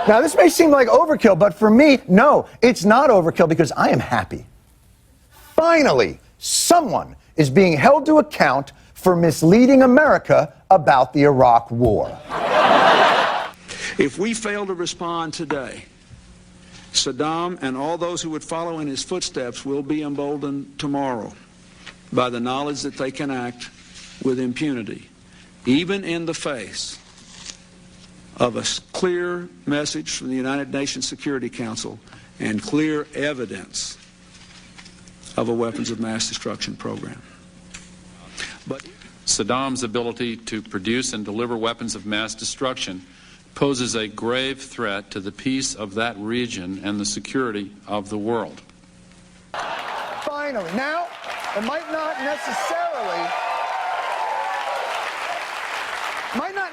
Now, this may seem like overkill, but for me, no, it's not overkill because I am happy. Finally, someone is being held to account for misleading America about the Iraq War. If we fail to respond today, Saddam and all those who would follow in his footsteps will be emboldened tomorrow by the knowledge that they can act with impunity, even in the face of a clear message from the United Nations Security Council and clear evidence of a weapons of mass destruction program. But Saddam's ability to produce and deliver weapons of mass destruction poses a grave threat to the peace of that region and the security of the world. Finally. Now, it might not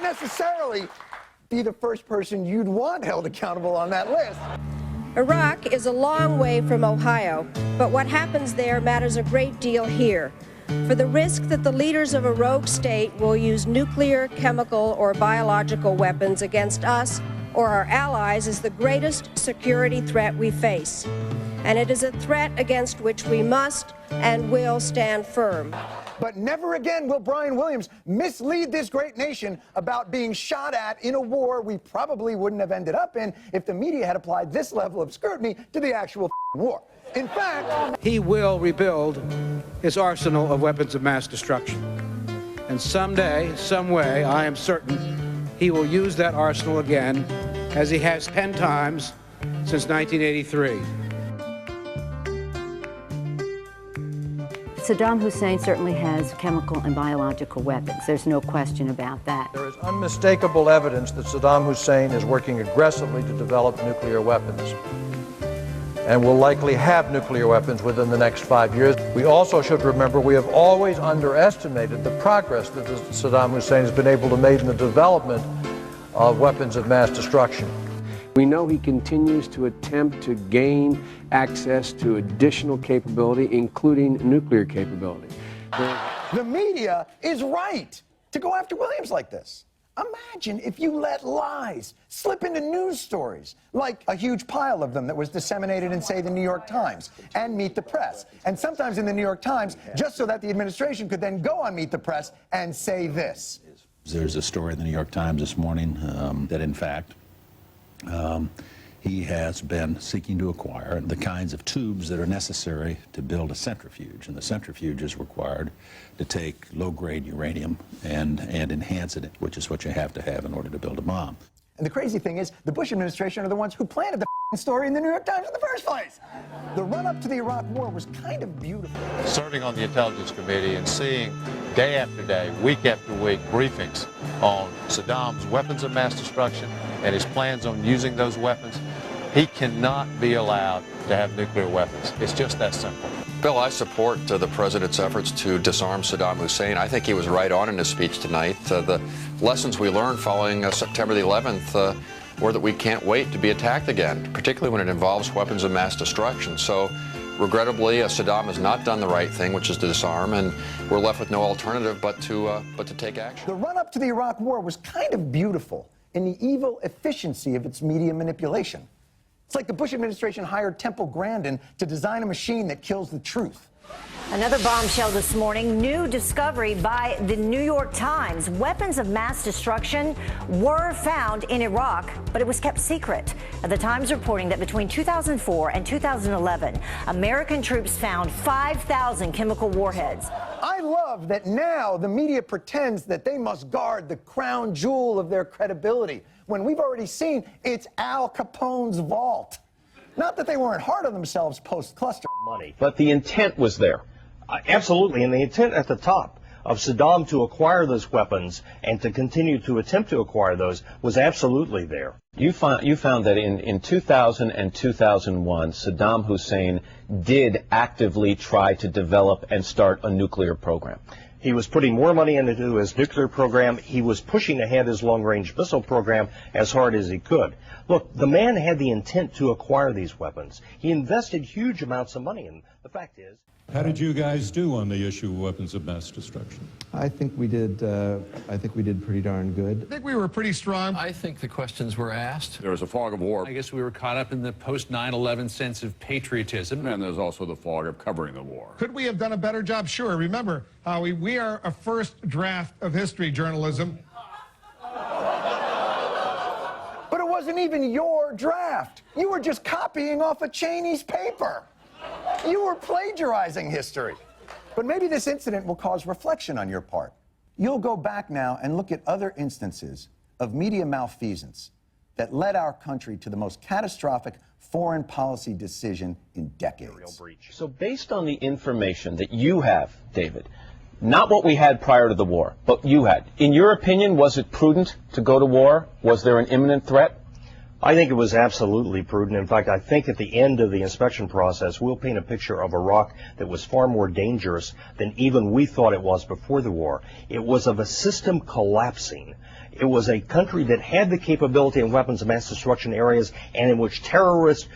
necessarily be the first person you'd want held accountable on that list. Iraq is a long way from Ohio, but what happens there matters a great deal here. For the risk that the leaders of a rogue state will use nuclear, chemical, or biological weapons against us or our allies is the greatest security threat we face. And it is a threat against which we must and will stand firm. But never again will Brian Williams mislead this great nation about being shot at in a war we probably wouldn't have ended up in if the media had applied this level of scrutiny to the actual war. In fact, he will rebuild his arsenal of weapons of mass destruction. And someday, some way, I am certain he will use that arsenal again, as he has 10 times since 1983. Saddam Hussein certainly has chemical and biological weapons. There's no question about that. There is unmistakable evidence that Saddam Hussein is working aggressively to develop nuclear weapons and will likely have nuclear weapons within the next 5 years. We also should remember we have always underestimated the progress that Saddam Hussein has been able to make in the development of weapons of mass destruction. We know he continues to attempt to gain access to additional capability, including nuclear capability. the media is right to go after Williams like this. Imagine if you let lies slip into news stories, like a huge pile of them that was disseminated in, say, the New York Times and Meet the Press. And sometimes in the New York Times, just so that the administration could then go on Meet the Press and say this. There's a story in the New York Times this morning that, in fact, he has been seeking to acquire the kinds of tubes that are necessary to build a centrifuge. And the centrifuge is required to take low-grade uranium and enhance it, which is what you have to have in order to build a bomb. And the crazy thing is, the Bush administration are the ones who planted the story in the New York Times in the first place. The run-up to the Iraq War was kind of beautiful. Serving on the Intelligence Committee and seeing day after day, week after week, briefings on Saddam's weapons of mass destruction and his plans on using those weapons, he cannot be allowed to have nuclear weapons. It's just that simple. Bill, I support the president's efforts to disarm Saddam Hussein. I think he was right on in his speech tonight. The lessons we learned following September the 11th were that we can't wait to be attacked again, particularly when it involves weapons of mass destruction. So, regrettably, Saddam has not done the right thing, which is to disarm, and we're left with no alternative but to take action. The run-up to the Iraq War was kind of beautiful in the evil efficiency of its media manipulation. It's like the Bush administration hired Temple Grandin to design a machine that kills the truth. Another bombshell this morning, new discovery by the New York Times. Weapons of mass destruction were found in Iraq, but it was kept secret. The Times reporting that between 2004 and 2011, American troops found 5,000 chemical warheads. I love that now the media pretends that they must guard the crown jewel of their credibility, when we've already seen it's Al Capone's vault. Not that they weren't hard on themselves post-cluster money, but the intent was there. Absolutely, and the intent at the top of Saddam to acquire those weapons and to continue to attempt to acquire those was absolutely there. You found that in 2000 and 2001, Saddam Hussein did actively try to develop and start a nuclear program. He was putting more money into his nuclear program. He was pushing ahead his long-range missile program as hard as he could. Look, the man had the intent to acquire these weapons. He invested huge amounts of money in them. The fact is... How did you guys do on the issue of weapons of mass destruction? I think we did pretty darn good. I think we were pretty strong. I think the questions were asked. There was a fog of war. I guess we were caught up in the post-9/11 sense of patriotism. And there's also the fog of covering the war. Could we have done a better job? Sure. Remember, Howie, we are a first draft of history journalism. But it wasn't even your draft. You were just copying off of Cheney's paper. You were plagiarizing history. But maybe this incident will cause reflection on your part. You'll go back now and look at other instances of media malfeasance that led our country to the most catastrophic foreign policy decision in decades. So based on the information that you have, David, not what we had prior to the war, but you had, in your opinion, was it prudent to go to war? Was there an imminent threat? I think it was absolutely prudent. In fact, I think at the end of the inspection process, we'll paint a picture of Iraq that was far more dangerous than even we thought it was before the war. It was of a system collapsing. It was a country that had the capability in weapons of mass destruction areas and in which terrorists,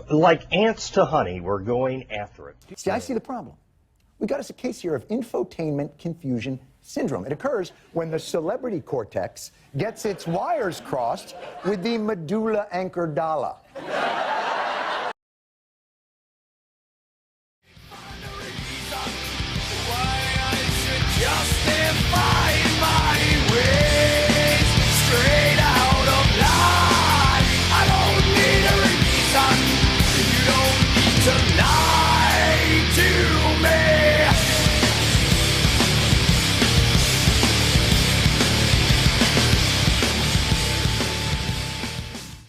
like ants to honey, were going after it. See, I see the problem. We got us a case here of infotainment confusion syndrome. It occurs when the celebrity cortex gets its wires crossed with the medulla oblongata.